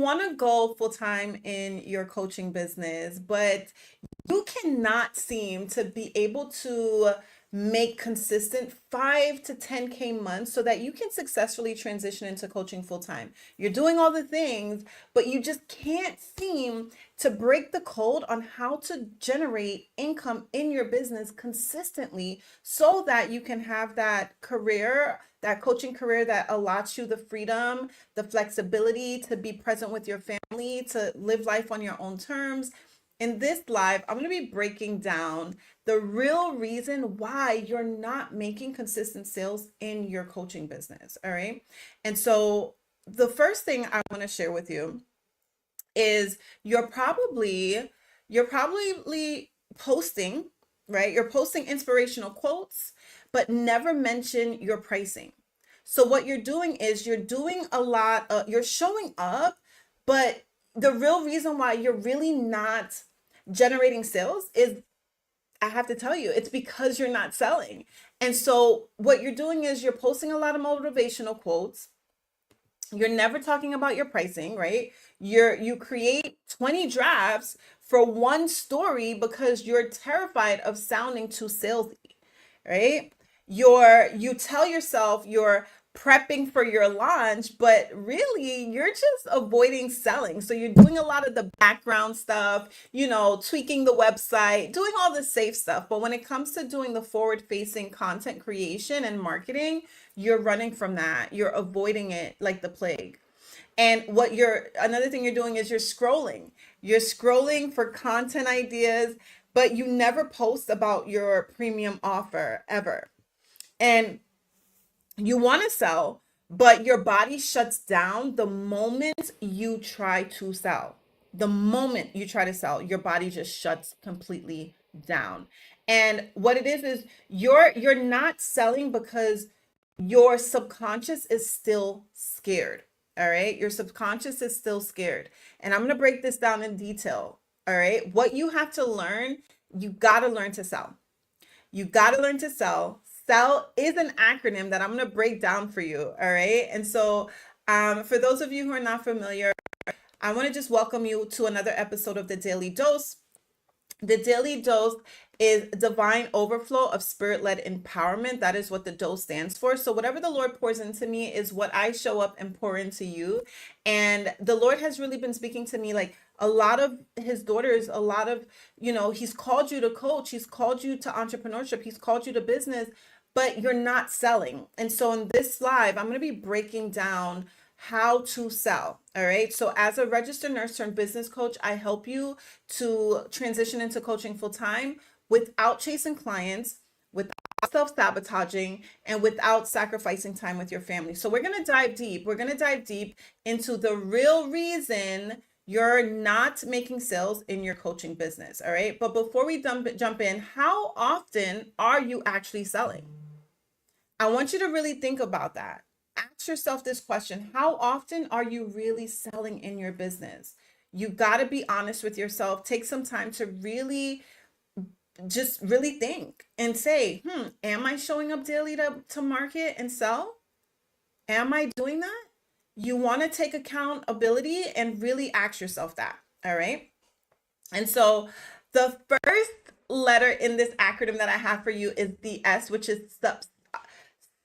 want to go full time in your coaching business, but you cannot seem to be able to make consistent 5 to 10K months so that you can successfully transition into coaching full time. You're doing all the things, but you just can't seem to break the code on how to generate income in your business consistently so that you can have that career, that coaching career that allows you the freedom, the flexibility to be present with your family, to live life on your own terms. In this live, I'm going to be breaking down the real reason why you're not making consistent sales in your coaching business. All right. And so the first thing I want to share with you is you're probably posting, right? You're posting inspirational quotes, but never mention your pricing. So what you're doing is you're doing a lot of, you're showing up, but the real reason why you're really not generating sales is, I have to tell you, it's because you're not selling. And so what you're doing is you're posting a lot of motivational quotes. You're never talking about your pricing, right? You create 20 drafts for one story because you're terrified of sounding too salesy, right? You tell yourself you're prepping for your launch, but really you're just avoiding selling. So you're doing a lot of the background stuff, tweaking the website, doing all the safe stuff. But when it comes to doing the forward-facing content creation and marketing, you're running from that. You're avoiding it like the plague. And another thing you're doing is you're scrolling. You're scrolling for content ideas, but you never post about your premium offer ever. And you want to sell, but your body shuts down the moment you try to sell. The moment you try to sell, your body just shuts completely down. And what it is you're not selling because your subconscious is still scared. All right? Your subconscious is still scared. And I'm going to break this down in detail. All right? What you have to learn, you got to learn to sell. You got to learn to sell. S.E.L.L is an acronym that I'm going to break down for you. All right. And so for those of you who are not familiar, I want to just welcome you to another episode of the Daily Dose. The Daily Dose is divine overflow of spirit-led empowerment. That is what the dose stands for. So whatever the Lord pours into me is what I show up and pour into you. And the Lord has really been speaking to me, like a lot of his daughters, a lot of, he's called you to coach, he's called you to entrepreneurship, he's called you to business, but you're not selling. And so in this live, I'm going to be breaking down how to sell. All right. So as a registered nurse turned business coach, I help you to transition into coaching full time without chasing clients, without self-sabotaging, and without sacrificing time with your family. So we're going to dive deep. We're going to dive deep into the real reason you're not making sales in your coaching business. All right. But before we jump in, how often are you actually selling? I want you to really think about that. Ask yourself this question. How often are you really selling in your business? You got to be honest with yourself. Take some time to really think and say, am I showing up daily to market and sell? Am I doing that? You want to take accountability and really ask yourself that. All right. And so the first letter in this acronym that I have for you is the S, which is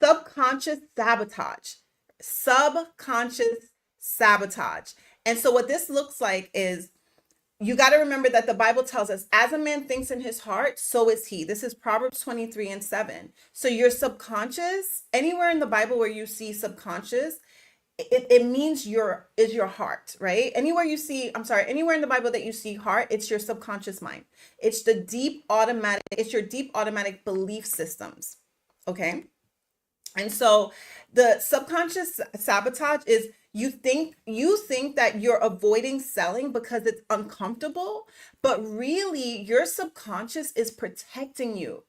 subconscious sabotage. Subconscious sabotage. And so what this looks like is, you got to remember that the Bible tells us, as a man thinks in his heart, so is he. This is Proverbs 23:7. So your subconscious, anywhere in the Bible where you see subconscious, it means your heart, right? Anywhere in the Bible that you see heart, it's your subconscious mind. It's your deep automatic belief systems. Okay. And so the subconscious sabotage is, you think that you're avoiding selling because it's uncomfortable, but really your subconscious is protecting you.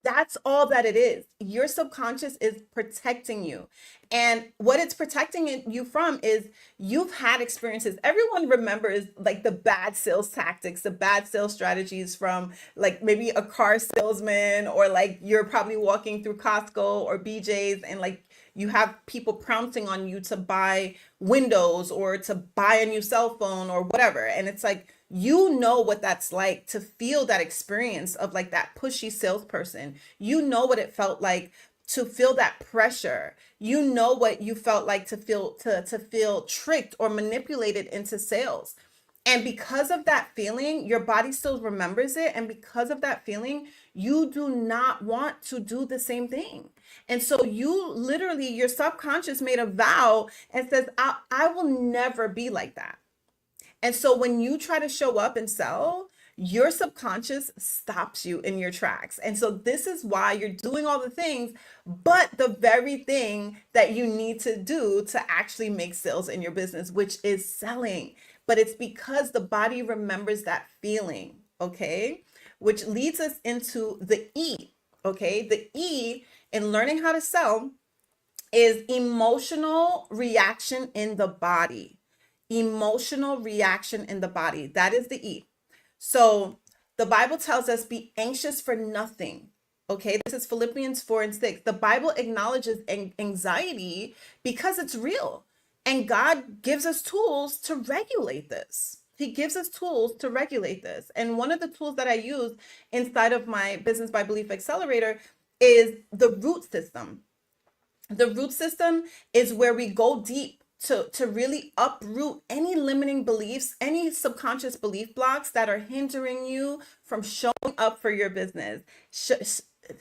That's all that it is. Your subconscious is protecting you. And what it's protecting you from is, you've had experiences. Everyone remembers like the bad sales tactics, the bad sales strategies from like maybe a car salesman, or like you're probably walking through Costco or BJ's and like you have people pouncing on you to buy windows or to buy a new cell phone or whatever. And it's like, you know what that's like to feel that experience of like that pushy salesperson. You know what it felt like to feel that pressure. You know what you felt like to feel tricked or manipulated into sales. And because of that feeling, your body still remembers it. And because of that feeling, you do not want to do the same thing. And so you literally, your subconscious made a vow and says, I will never be like that. And so when you try to show up and sell, your subconscious stops you in your tracks. And so this is why you're doing all the things, but the very thing that you need to do to actually make sales in your business, which is selling. But it's because the body remembers that feeling, okay? Which leads us into the E, okay? The E in learning how to sell is emotional reaction in the body. Emotional reaction in the body. That is the E. So the Bible tells us be anxious for nothing. Okay, this is Philippians 4:6. The Bible acknowledges anxiety because it's real. And God gives us tools to regulate this. He gives us tools to regulate this. And one of the tools that I use inside of my Business by Belief Accelerator is the root system. The root system is where we go deep to really uproot any limiting beliefs, any subconscious belief blocks that are hindering you from showing up for your business,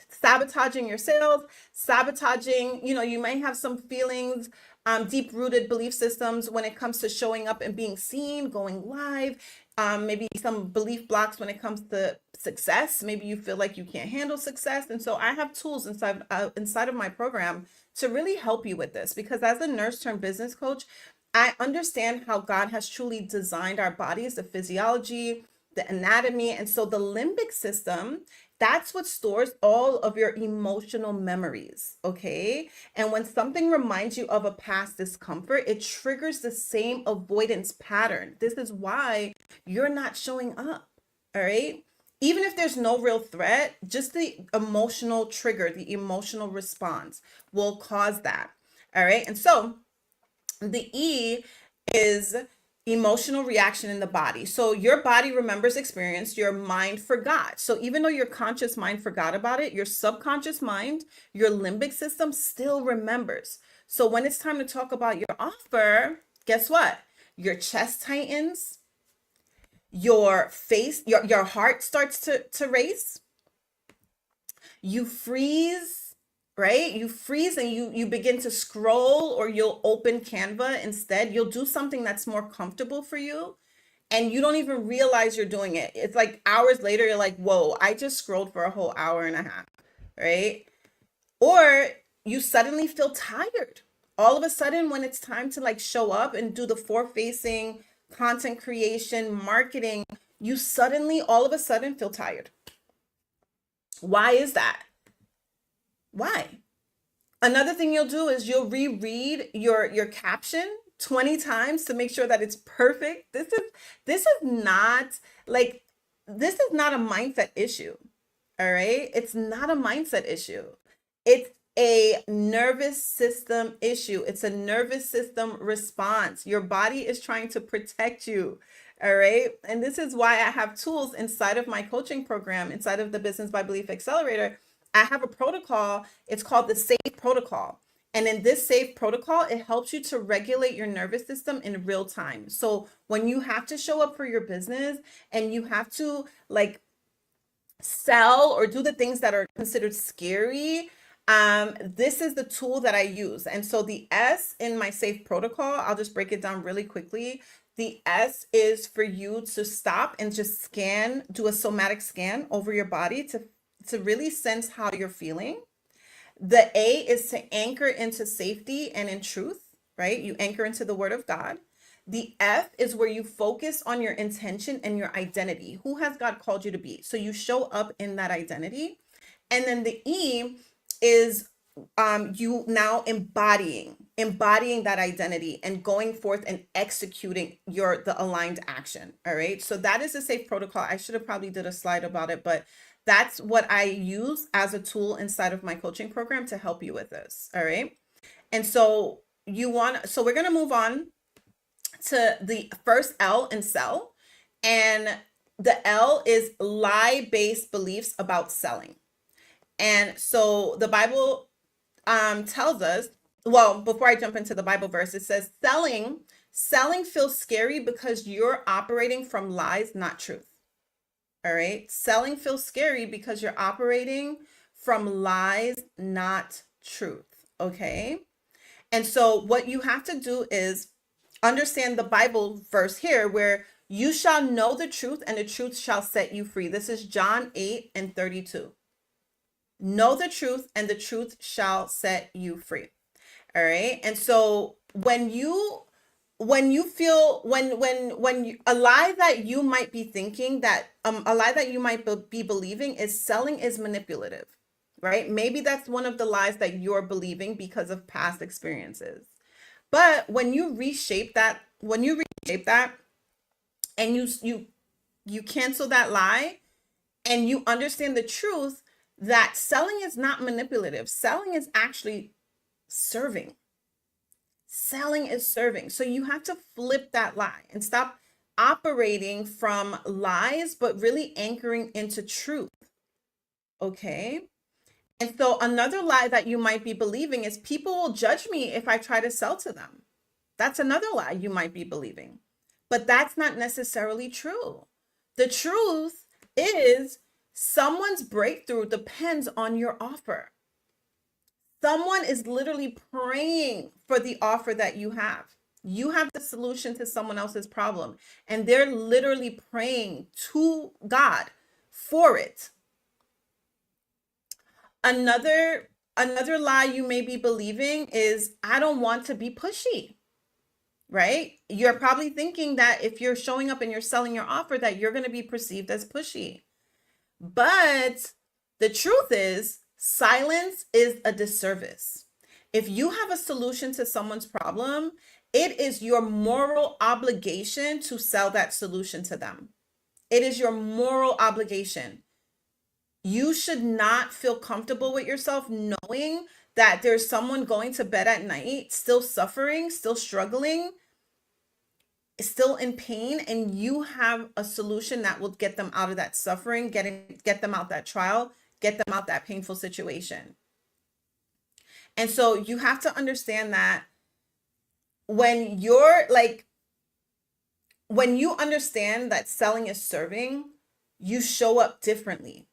sabotaging your sales, sabotaging, you may have some feelings, deep rooted belief systems when it comes to showing up and being seen, going live, maybe some belief blocks when it comes to success. Maybe you feel like you can't handle success. And so I have tools inside of my program to really help you with this, because as a nurse turned business coach, I understand how God has truly designed our bodies, the physiology, the anatomy. And so the limbic system, that's what stores all of your emotional memories, okay? And when something reminds you of a past discomfort, it triggers the same avoidance pattern. This is why you're not showing up, all right? Even if there's no real threat, just the emotional trigger, the emotional response will cause that. All right. And so the E is emotional reaction in the body. So your body remembers experience, your mind forgot. So even though your conscious mind forgot about it, your subconscious mind, your limbic system still remembers. So when it's time to talk about your offer, guess what? Your chest tightens, your face, your heart starts to race, you freeze, right? You freeze and you begin to scroll, or you'll open Canva instead. You'll do something that's more comfortable for you, and you don't even realize you're doing it. It's like hours later, you're like, whoa, I just scrolled for a whole hour and a half, right? Or you suddenly feel tired. All of a sudden, when it's time to like show up and do the forward-facing content creation, marketing, you suddenly, all of a sudden, feel tired. Why is that? Why? Another thing you'll do is you'll reread your caption 20 times to make sure that it's perfect. This is not like this is not a mindset issue. All right? It's not a mindset issue. It's a nervous system issue. It's a nervous system response. Your body is trying to protect you. All right. And this is why I have tools inside of my coaching program, inside of the Business by Belief Accelerator. I have a protocol. It's called the SAFE protocol. And in this SAFE protocol, it helps you to regulate your nervous system in real time. So when you have to show up for your business and you have to like sell or do the things that are considered scary, this is the tool that I use. And so the S in my SAFE protocol, I'll just break it down really quickly. The S is for you to stop and just scan, do a somatic scan over your body to really sense how you're feeling. The A is to anchor into safety and in truth, right? You anchor into the word of God. The F is where you focus on your intention and your identity. Who has God called you to be? So you show up in that identity. And then the E is you now embodying that identity and going forth and executing the aligned action. All right. So that is a SAFE protocol. I should have probably did a slide about it, but that's what I use as a tool inside of my coaching program to help you with this. All right. And so so we're going to move on to the first L in sell. And the L is lie-based beliefs about selling. And so the Bible tells us, well, before I jump into the Bible verse, it says selling feels scary because you're operating from lies, not truth. All right. Selling feels scary because you're operating from lies, not truth. Okay. And so what you have to do is understand the Bible verse here where you shall know the truth and the truth shall set you free. This is John 8:32. Know the truth and the truth shall set you free. All right. And so when you feel when you, a lie that you might be thinking that a lie that you might be believing is selling is manipulative, right? Maybe that's one of the lies that you're believing because of past experiences. But when you reshape that and you cancel that lie and you understand the truth that selling is not manipulative. Selling is actually serving. Selling is serving. So you have to flip that lie and stop operating from lies, but really anchoring into truth. Okay. And so another lie that you might be believing is people will judge me if I try to sell to them. That's another lie you might be believing. But that's not necessarily true. The truth is someone's breakthrough depends on your offer. Someone is literally praying for the offer that you have. You have the solution to someone else's problem, and they're literally praying to God for it. Another lie you may be believing is I don't want to be pushy, right? You're probably thinking that if you're showing up and you're selling your offer that you're going to be perceived as pushy. But the truth is silence is a disservice. If you have a solution to someone's problem, it is your moral obligation to sell that solution to them. It is your moral obligation. You should not feel comfortable with yourself knowing that there's someone going to bed at night, still suffering, still struggling, still in pain, and you have a solution that will get them out of that suffering, get them out that trial, get them out that painful situation. And so you have to understand that when you understand that selling is serving, you show up differently.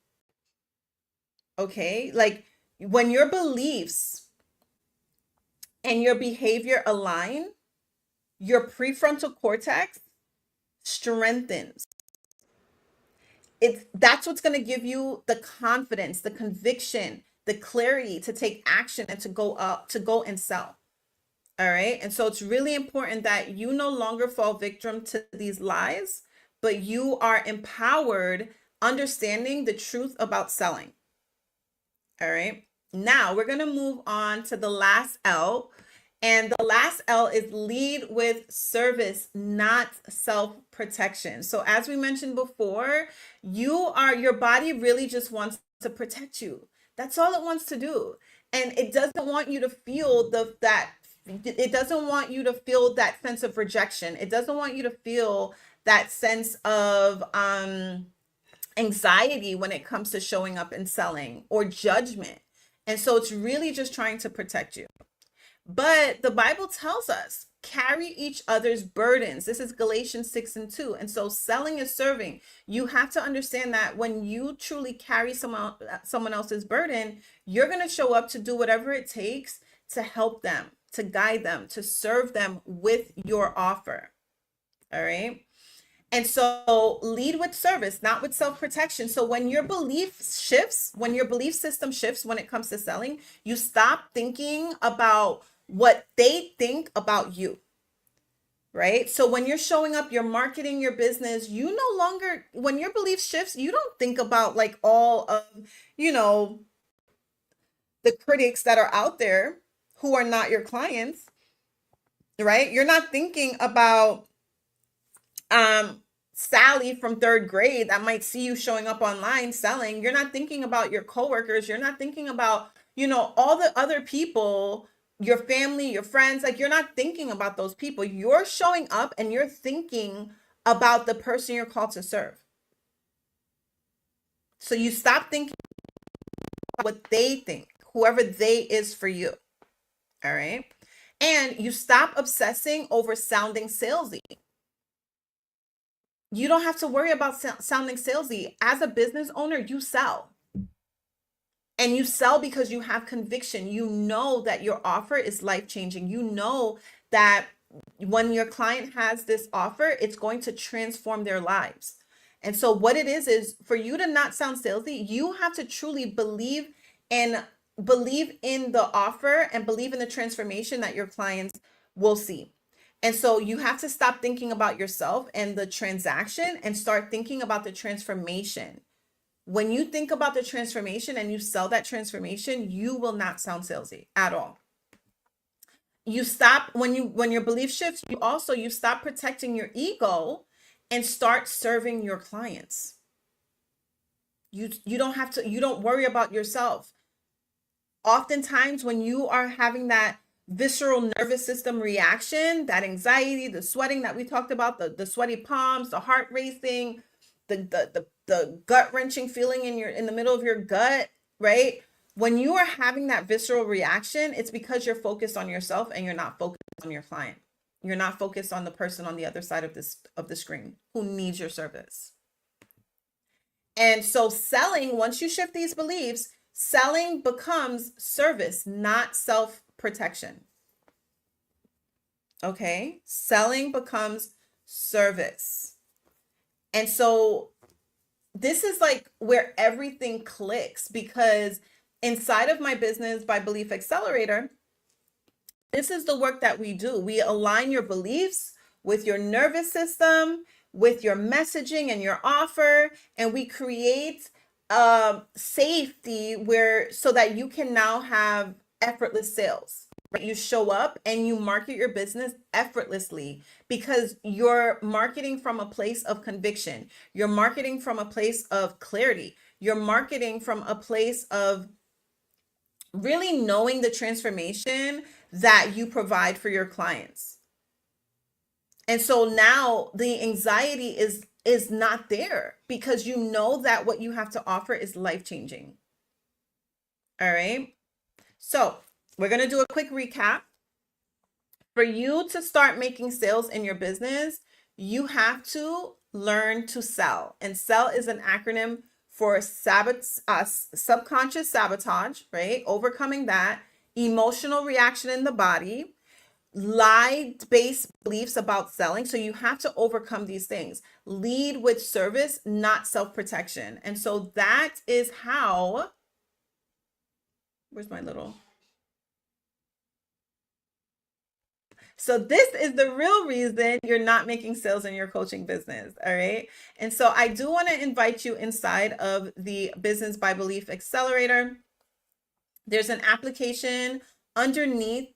Okay? Like when your beliefs and your behavior align, your prefrontal cortex strengthens. That's what's going to give you the confidence, the conviction, the clarity to take action and to go and sell. All right. And so it's really important that you no longer fall victim to these lies, but you are empowered, understanding the truth about selling. All right. Now we're going to move on to the last L. And the last L is lead with service, not self-protection. So as we mentioned before, your body really just wants to protect you. That's all it wants to do. And it doesn't want you to feel it doesn't want you to feel that sense of rejection. It doesn't want you to feel that sense of anxiety when it comes to showing up and selling or judgment. And so it's really just trying to protect you. But the Bible tells us, carry each other's burdens. This is Galatians 6:2. And so selling is serving. You have to understand that when you truly carry someone else's burden, you're going to show up to do whatever it takes to help them, to guide them, to serve them with your offer. All right. And so lead with service, not with self-protection. So when your belief system shifts when it comes to selling, you stop thinking about what they think about you, right? So when you're showing up, you're marketing your business, when your belief shifts, you don't think about like all of, the critics that are out there who are not your clients, right? You're not thinking about, Sally from third grade that might see you showing up online selling. You're not thinking about your coworkers. You're not thinking about, all the other people your family, your friends, like you're not thinking about those people. You're showing up and you're thinking about the person you're called to serve. So you stop thinking what they think, whoever they is for you. All right. And you stop obsessing over sounding salesy. You don't have to worry about sounding salesy. As a business owner, you sell. And you sell because you have conviction. You know that your offer is life changing. You know that when your client has this offer, it's going to transform their lives. And so, what it is for you to not sound salesy, you have to truly and believe in the offer and believe in the transformation that your clients will see. And so you have to stop thinking about yourself and the transaction and start thinking about the transformation. When you think about the transformation and you sell that transformation, you will not sound salesy at all. You stop when your belief shifts, you stop protecting your ego and start serving your clients. You don't worry about yourself. Oftentimes when you are having that visceral nervous system reaction, that anxiety, the sweating that we talked about, the sweaty palms, the heart racing, the gut wrenching feeling in the middle of your gut, right? When you are having that visceral reaction, it's because you're focused on yourself and you're not focused on your client. You're not focused on the person on the other side of the screen who needs your service. And so selling, once you shift these beliefs, selling becomes service, not self-protection. Okay? Selling becomes service. And so this is like where everything clicks, because inside of my Business by Belief Accelerator, this is the work that we do. We align your beliefs with your nervous system, with your messaging and your offer, and we create safety so that you can now have effortless sales. Right? You show up and you market your business effortlessly because you're marketing from a place of conviction. You're marketing from a place of clarity. You're marketing from a place of really knowing the transformation that you provide for your clients. And so now the anxiety is not there because you know that what you have to offer is life-changing. All right? So, we're going to do a quick recap. For you to start making sales in your business, you have to learn to sell. And SELL is an acronym for subconscious sabotage, right? Overcoming that, emotional reaction in the body, lie-based beliefs about selling. So you have to overcome these things. Lead with service, not self-protection. And so that is how, where's my little? So this is the real reason you're not making sales in your coaching business. All right. And so I do want to invite you inside of the Business by Belief Accelerator. There's an application underneath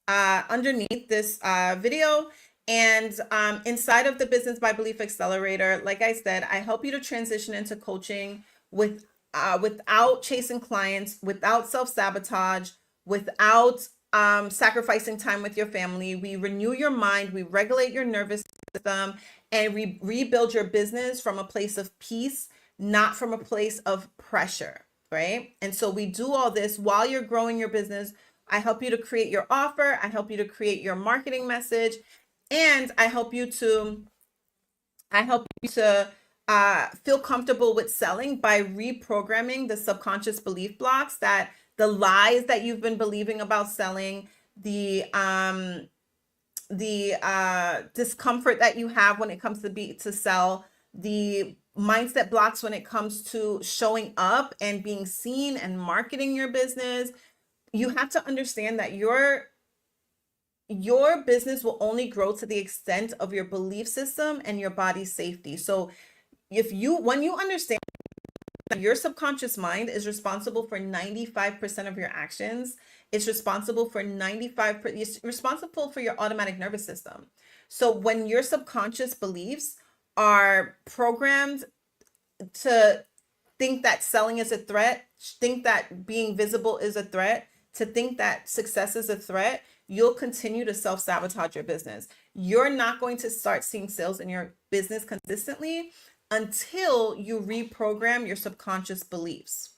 this video. And inside of the Business by Belief Accelerator, like I said, I help you to transition into coaching without chasing clients, without self-sabotage, without sacrificing time with your family. We renew your mind, we regulate your nervous system, and we rebuild your business from a place of peace, not from a place of pressure, right? And so we do all this while you're growing your business. I help you to create your offer. I help you to create your marketing message, and I help you to feel comfortable with selling by reprogramming the subconscious belief blocks, that the lies that you've been believing about selling, the discomfort that you have when it comes to sell, the mindset blocks when it comes to showing up and being seen and marketing your business. You have to understand that your business will only grow to the extent of your belief system and your body's safety. So when you understand that your subconscious mind is responsible for 95% of your actions, it's responsible for it's responsible for your automatic nervous system. So when your subconscious beliefs are programmed to think that selling is a threat, think that being visible is a threat, to think that success is a threat, you'll continue to self-sabotage your business. You're not going to start seeing sales in your business consistently until you reprogram your subconscious beliefs.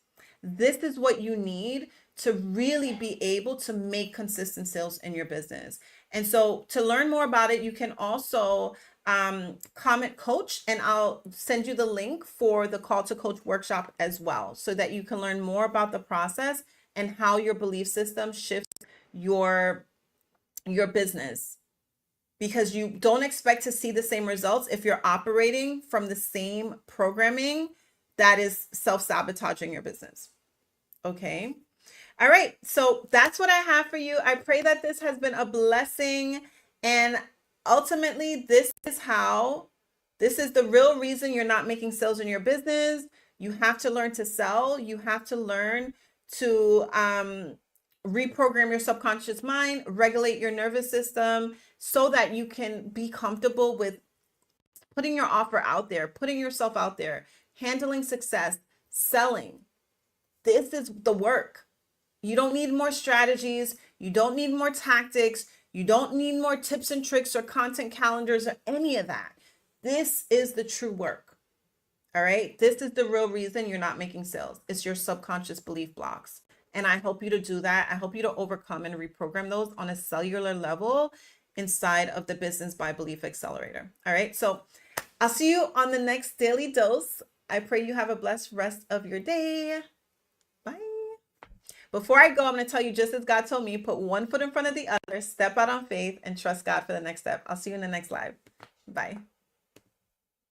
This is what you need to really be able to make consistent sales in your business. And so to learn more about it, you can also comment coach, and I'll send you the link for the call to coach workshop as well, so that you can learn more about the process and how your belief system shifts your business, because you don't expect to see the same results if you're operating from the same programming that is self-sabotaging your business. Okay. All right. So that's what I have for you. I pray that this has been a blessing. And ultimately, this is the real reason you're not making sales in your business. You have to learn to sell. You have to learn to reprogram your subconscious mind, regulate your nervous system, so that you can be comfortable with putting your offer out there, putting yourself out there, handling success, selling. This is the work. You don't need more strategies. You don't need more tactics. You don't need more tips and tricks or content calendars or any of that. This is the true work. All right. This is the real reason you're not making sales. It's your subconscious belief blocks. And I hope you to do that. I hope you to overcome and reprogram those on a cellular level inside of the Business by Belief Accelerator. All right. So I'll see you on the next daily dose. I pray you have a blessed rest of your day. Bye. Before I go, I'm going to tell you, just as God told me, put one foot in front of the other, step out on faith, and trust God for the next step. I'll see you in the next live. Bye.